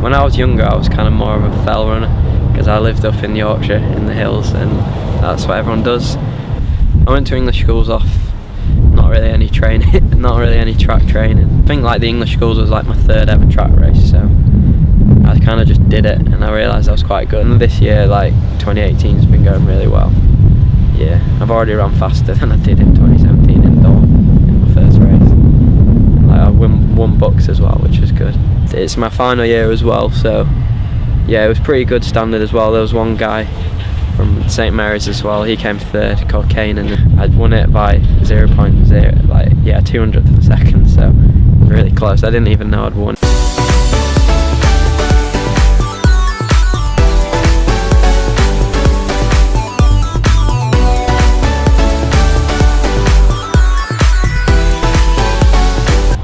when I was younger, I was kind of more of a fell runner because I lived up in Yorkshire in the hills, and that's what everyone does. I went to English schools off not really any training, not really any track training. I think like the English schools was like my third ever track race, so I kind of just did it, and I realised I was quite good. And this year, like 2018, has been going really well. Yeah, I've already run faster than I did in 2017 indoor in my first race. Like I won BUCS as well, which was good. It's my final year as well, so yeah, it was pretty good standard as well. There was one guy from St Mary's as well, he came third, called Kane, and I'd won it by 0.0, like, yeah, 200th of a second, so really close. I didn't even know I'd won.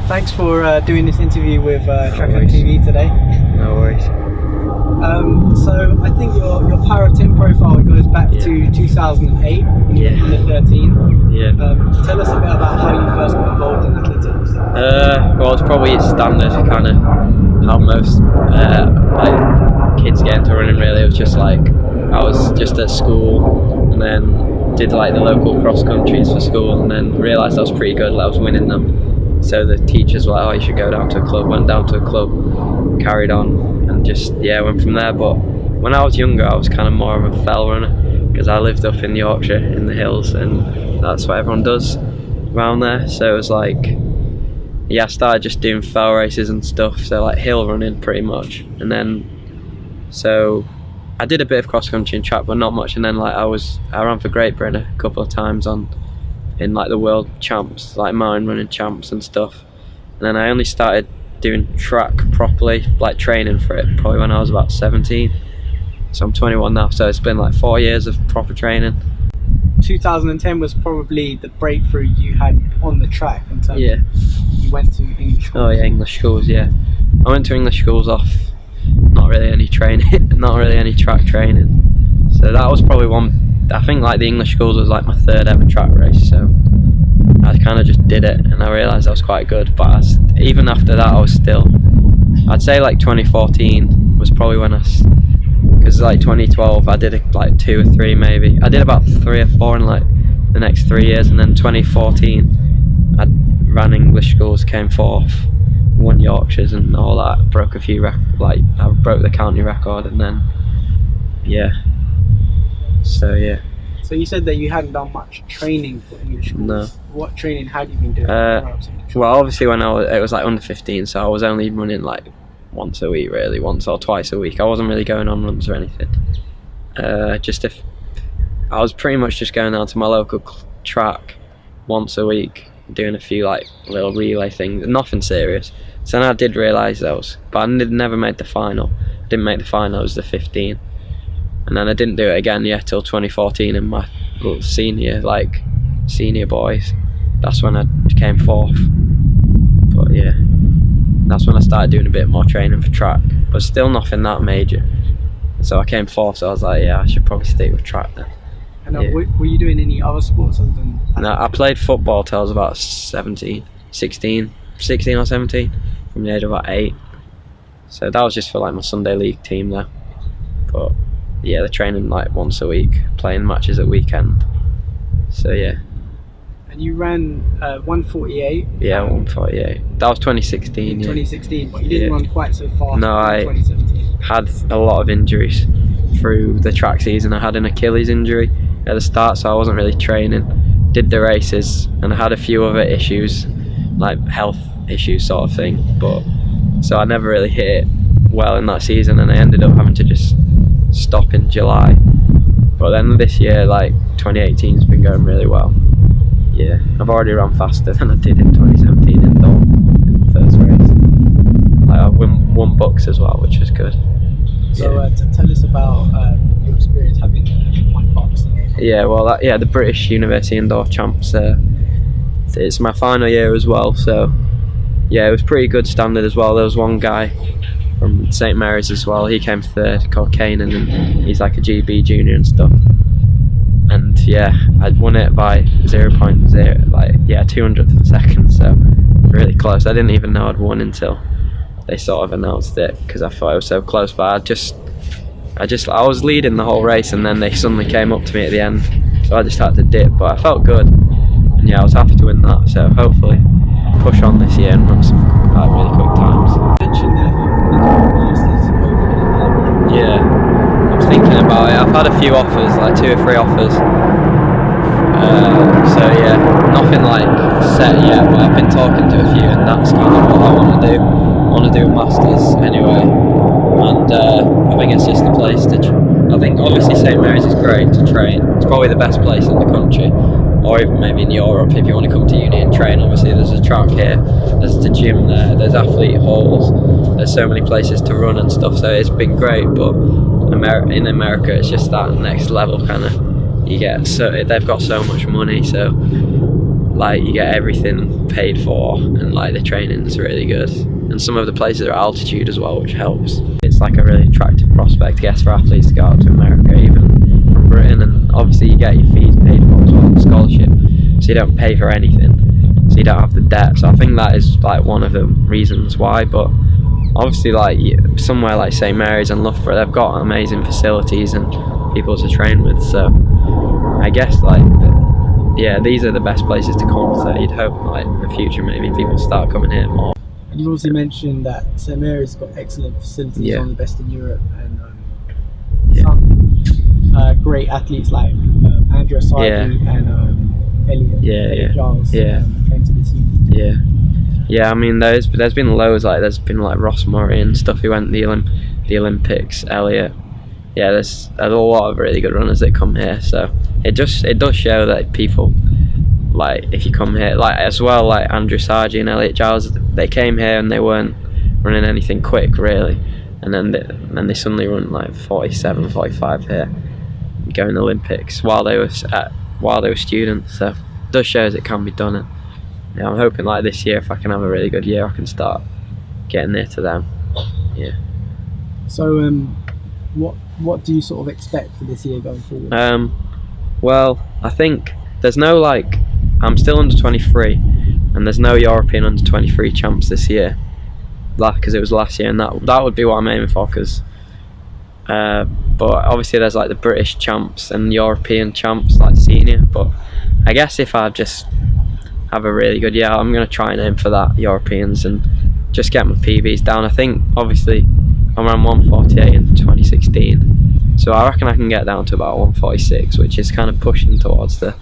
Thanks for doing this interview with Track TV today. No worries. So I think your Power of 10 profile goes back to 2008 in the 13. Yeah. Tell us a bit about how you first got involved in athletics. Well, it's probably standard, kind of how most like kids get into running. Really, it was just like I was just at school, and then did like the local cross countries for school, and then realised I was pretty good. Like, I was winning them. So the teachers were like, "Oh, you should go down to a club." Went down to a club, carried on, and just went from there. But when I was younger, I was kind of more of a fell runner because I lived up in Yorkshire in the hills, and that's what everyone does around there. So it was like, I started just doing fell races and stuff. So like hill running pretty much, and then so I did a bit of cross country and track, but not much. And then like I ran for Great Britain a couple of times in like the world champs, like mountain running champs and stuff. And then I only started doing track properly, like training for it, probably when I was about 17. So I'm 21 now, so it's been like 4 years of proper training. 2010 was probably the breakthrough you had on the track in terms of you went to English schools. Oh yeah, English schools, yeah. I went to English schools off not really any training, not really any track training. So that was probably one, I think like the English schools was like my third ever track race, so I kind of just did it, and I realised I was quite good. But even after that, I was still, I'd say like 2014 was probably when because like 2012 I did like 2 or 3 maybe. I did about 3 or 4 in like the next 3 years, and then 2014 I ran English schools, came 4th, won Yorkshires and all that, broke a few I broke the county record, and then So you said that you hadn't done much training for English schools. No. What training had you been doing? Well, obviously when it was like under 15, so I was only running like once a week, really, once or twice a week. I wasn't really going on runs or anything. I was pretty much just going down to my local track once a week, doing a few like little relay things, nothing serious. So then I did realise those, but I never made the final. I didn't make the final, it was the 15. And then I didn't do it again till 2014 in my senior boys. That's when I came 4th. But yeah, that's when I started doing a bit more training for track, but still nothing that major. So I came 4th, so I was like, I should probably stick with track then. And were you doing any other sports other than? No, I played football till I was about 16 or 17, from the age of about 8. So that was just for like my Sunday league team though. But yeah, they're training like once a week, playing matches at weekend. So yeah. And you ran 148? Yeah, 148. That was 2016. 2016, but you didn't run quite so fast. No, I 2017. had a lot of injuries through the track season. I had an Achilles injury at the start, so I wasn't really training. Did the races, and I had a few other issues, like health issues sort of thing. But so I never really hit it well in that season, and I ended up having to just stop in July. But then this year, like 2018, has been going really well. Yeah, I've already run faster than I did in 2017 indoor in the first race. Like I won BUCS as well, which was good. So tell us about your experience having won BUCS. Yeah, well, the British University Indoor Champs. It's my final year as well, so yeah, it was pretty good standard as well. There was one guy from St Mary's as well, he came third, called Kane, and he's like a GB junior and stuff. And yeah, I'd won it by 0.0, like 200th of a second, so really close. I didn't even know I'd won until they sort of announced it because I thought it was so close. But I was leading the whole race, and then they suddenly came up to me at the end, so I just had to dip. But I felt good, and yeah, I was happy to win that. So hopefully, push on this year and run some really quick times. You mentioned that you masters over. Yeah, I was thinking about it. I've had a few offers, like 2 or 3 offers. So yeah, nothing like set yet, but I've been talking to a few, and that's kind of what I want to do. I want to do a masters anyway, and I think it's just the place to. I think obviously St Mary's is great to train. It's probably the best place in the country, or even maybe in Europe if you want to come to uni and train. Obviously there's a track here, there's the gym there, there's athlete halls, there's so many places to run and stuff, so it's been great. But in America it's just that next level kind of. You get they've got so much money, so like you get everything paid for, and like the training's really good, and some of the places are altitude as well, which helps. It's like a really attractive prospect, I guess, for athletes to go out to America, even from Britain, and obviously you get your fees paid for as well, scholarship, so you don't pay for anything, so you don't have the debt. So I think that is like one of the reasons why. But obviously like somewhere like St Mary's and Loughborough, they've got amazing facilities and people to train with, so I guess like yeah, these are the best places to come. So you'd hope like in the future maybe people start coming here more. And you also mentioned that St Mary's got excellent facilities, one of the best in Europe, and some great athletes like Andrew Asardi and Elliot Giles came to this uni. Yeah, I mean there's been loads, like there's been like Ross Murray and stuff who went the Olympics, Elliot. Yeah, there's a lot of really good runners that come here, so it does show that people, like if you come here, like as well, like Andrew Sargi and Elliot Giles, they came here and they weren't running anything quick really, and then they suddenly run like 47, 45 here, going Olympics while they were students. So it does show it can be done, and yeah, I'm hoping like this year if I can have a really good year, I can start getting near to them. Yeah. So what do you sort of expect for this year going forward? Well, I think there's no like, I'm still under 23, and there's no European under 23 champs this year, because it was last year, and that would be what I'm aiming for. But obviously there's like the British champs and European champs, like senior. But I guess if I just have a really good year, I'm gonna try and aim for that Europeans and just get my PBs down. I think obviously I ran 148 in 2016, so I reckon I can get down to about 146, which is kind of pushing towards the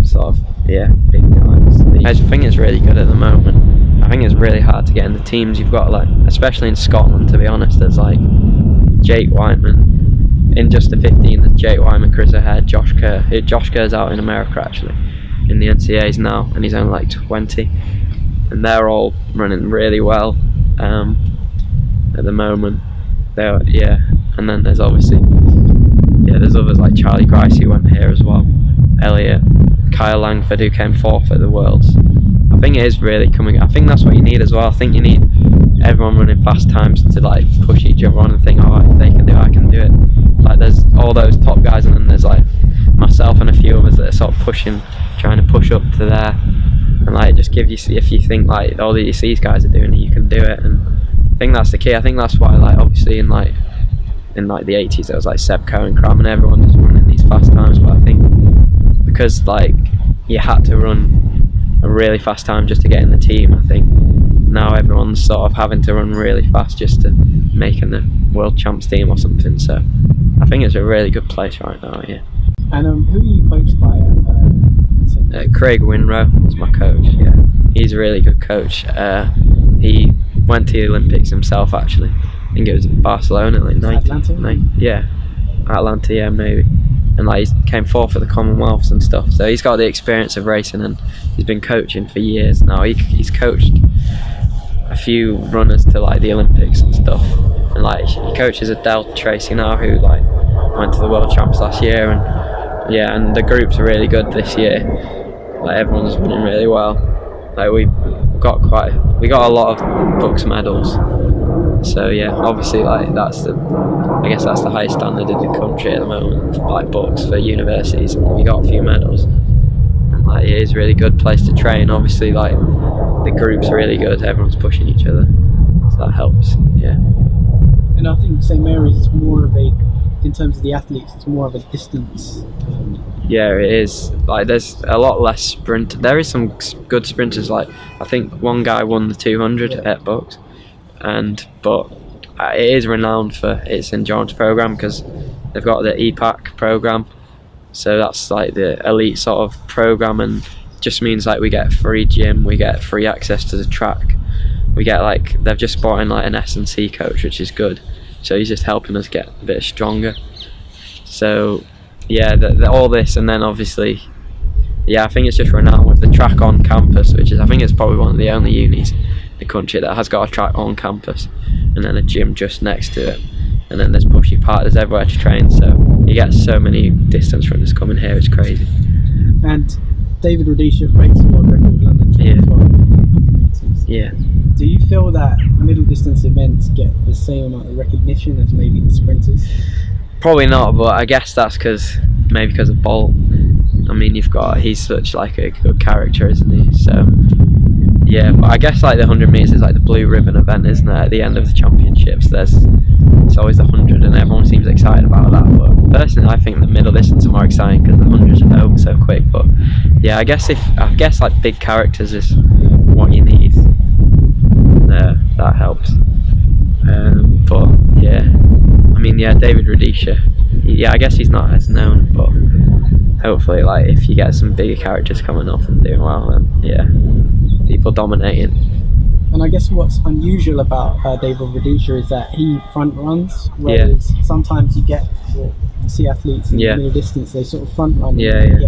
sort of big times. I just think it's really good at the moment. I think it's really hard to get in the teams. You've got like, especially in Scotland, to be honest, there's like Jake Whiteman in just the 15. There's Jake Whiteman, Chris O'Hare, Josh Kerr. Josh Kerr's out in America actually, in the NCAAs now, and he's only like 20, and they're all running really well. At the moment, and then there's obviously there's others like Charlie Grice who went here as well, Elliot, Kyle Langford who came 4th at the Worlds. I think it is really coming. I think that's what you need as well. I think you need everyone running fast times to like push each other on and think, oh, if they can do it, I can do it. Like there's all those top guys, and then there's like myself and a few others that are sort of trying to push up to there, and like it just gives you, if you think like all these guys are doing it, you can do it. And I think that's the key. I think that's why, like obviously in the 80s there was like Seb Coe and Cram and everyone just running these fast times, but I think because like you had to run a really fast time just to get in the team, I think now everyone's sort of having to run really fast just to make in the world champs team or something. So I think it's a really good place right now. And who are you coached by? Craig Winrow is my coach. He's a really good coach. He went to the Olympics himself actually. I think it was in Barcelona, like Atlanta, maybe. And like he came 4th at the Commonwealths and stuff. So he's got the experience of racing, and he's been coaching for years now. He's coached a few runners to like the Olympics and stuff. And like he coaches Adele Tracy now, who like went to the World Champs last year, and the groups are really good this year. Like everyone's running really well. Like we got a lot of BUCS medals. So obviously like I guess that's the highest standard in the country at the moment, like BUCS for universities, and we got a few medals. And like it is a really good place to train. Obviously like the group's really good, everyone's pushing each other. so that helps. Yeah. And I think St Mary's is more of a, in terms of the athletes, it's more of a distance. Yeah, it is. Like, there's a lot less sprint. There is some good sprinters. Like, I think one guy won the 200 at BUCS, but it is renowned for its endurance program because they've got the EPAC program. So that's like the elite sort of program, and just means like we get free gym, we get free access to the track, we get like, they've just brought in like an S&C coach, which is good. So he's just helping us get a bit stronger. So yeah, all this, and then obviously, yeah, I think it's just renowned with the track on campus, which is, I think it's probably one of the only unis in the country that has got a track on campus, and then a gym just next to it, and then there's Bushy Park, there's everywhere to train, so you get so many distance runners coming here, it's crazy. And David Rudisha breaks the world record in London. Yeah. 100 meters. Yeah. Do you feel that middle distance events get the same amount of recognition as maybe the sprinters? Probably not, but I guess that's because of Bolt. I mean, he's such like a good character, isn't he? So yeah, but I guess like the 100 meters is like the blue ribbon event, isn't it? At the end of the championships, it's always the 100, and everyone seems excited about that. But personally, I think the middle distance are more exciting because the 100s are over so quick. But yeah, I guess like big characters is what you need. That helps. But yeah, I mean, yeah, David Rudisha. Yeah, I guess he's not as known, but hopefully, like, if you get some bigger characters coming up and doing well, then yeah, people dominating. And I guess what's unusual about David Rudisha is that he front runs, whereas sometimes you see athletes in the middle distance, they sort of front run, and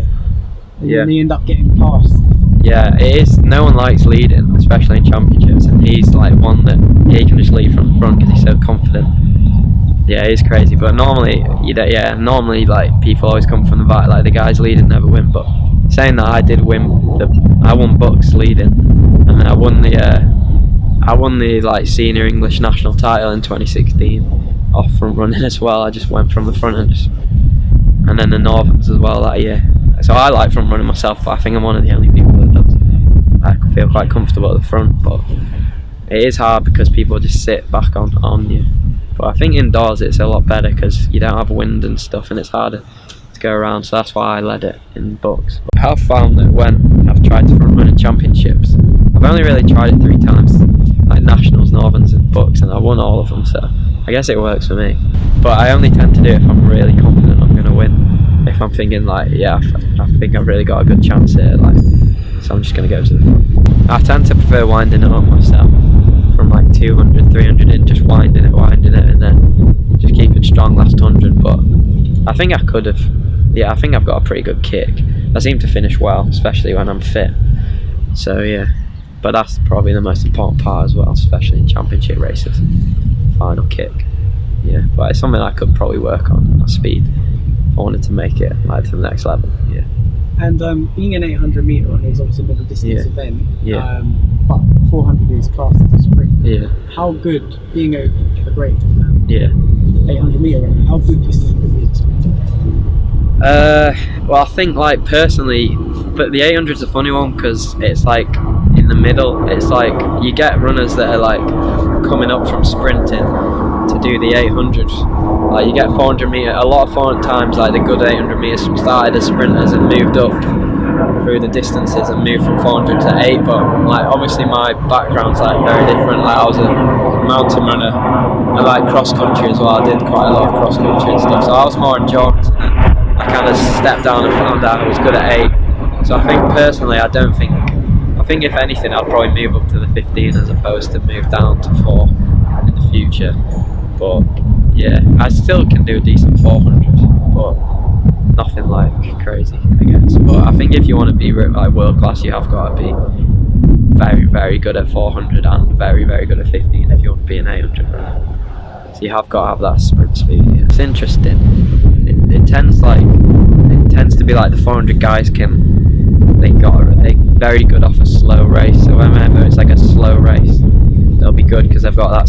then they end up getting past. Yeah, it is. No one likes leading, especially in championships, and he's like one that he can just lead from the front because he's so confident. Yeah, he's crazy. But normally like people always come from the back, like the guys leading never win. But saying that, I won BUCS leading, and then I won the like senior English national title in 2016 off front running as well. I just went from the front and then the Northerns as well that year. So I like front running myself, but I think I'm one of the only people that does. I feel quite comfortable at the front, but it is hard because people just sit back on you. But I think indoors it's a lot better because you don't have wind and stuff, and it's harder to go around. So that's why I led it in BUCS. But I've found that when I've tried to front run in championships, I've only really tried it 3 times, like nationals, Northerns, and BUCS, and I won all of them. So I guess it works for me. But I only tend to do it if I'm really confident I'm going to win. If I'm thinking like, yeah, I think I've really got a good chance here, like, so I'm just going to go to the front. I tend to prefer winding it up myself, from like 200, 300 in, just winding it, and then just keep it strong last 100. But I think I could have, I think I've got a pretty good kick. I seem to finish well, especially when I'm fit. So yeah, but that's probably the most important part as well, especially in championship races. Final kick. Yeah, but it's something I could probably work on, my speed. I wanted to make it like to the next level. Yeah. And being an 800 meter runner is obviously a middle distance event. Yeah. But 400 is classed as a sprint. Yeah. How good, being a great 800 meter runner, how good do you think it is? Well, I think like personally, but the 800 is a funny one because it's like in the middle. It's like you get runners that are like coming up from sprinting to do the 800. Like you get 400 meter. A lot of 400 times, like the good 800 meters started as sprinters and moved up through the distances and moved from 400 to 8. But like obviously my background's like very different. Like I was a mountain runner and like cross country as well. I did quite a lot of cross country and stuff. So I was more endurance, and then I kind of stepped down and found out I was good at 8. So I think personally, I think if anything, I'd probably move up to the 15 as opposed to move down to 4 in the future. But yeah, I still can do a decent 400, but nothing like crazy, I guess. But I think if you want to be like world class, you have got to be very, very good at 400 and very, very good at 15 if you want to be an 800 runner. So you have got to have that sprint speed. Yeah. It's interesting. It tends to be like the 400 guys they're very good off a slow race. So whenever it's like a slow race, they'll be good because they've got that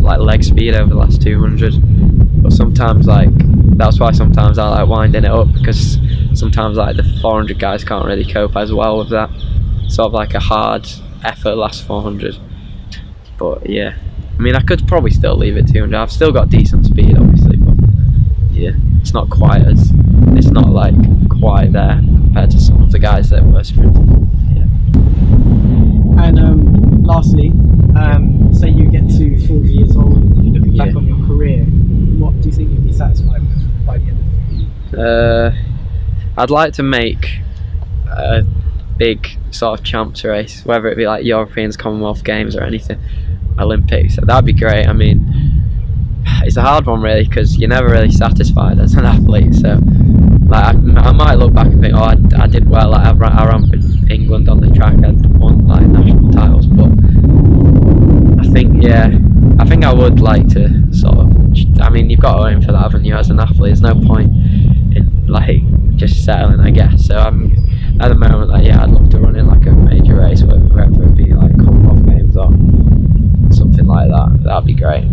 like leg speed over the last 200. But sometimes that's why sometimes I like winding it up, because sometimes like the 400 guys can't really cope as well with that sort of like a hard effort last 400. But yeah, I mean, I could probably still leave it 200. I've still got decent speed, obviously, but yeah, it's not quite there compared to some of the guys that were sprinting. Yeah. And lastly, say you get to 40 years old and you're looking back on your career, what do you think you'd be satisfied with by the end of it? I'd like to make a big sort of champs race, whether it be like Europeans, Commonwealth Games or anything, Olympics. That'd be great. I mean, it's a hard one really, because you're never really satisfied as an athlete. So like I might look back and think, oh, I did well, like I ran for England on the track, I'd won like national titles, but I think I would like to sort of, I mean, you've got to aim for that, haven't you, as an athlete? There's no point in like just settling, I guess. So I'm at the moment, like, I'd love to run in like a major race, whether it be like Commonwealth Games or something like that. That'd be great.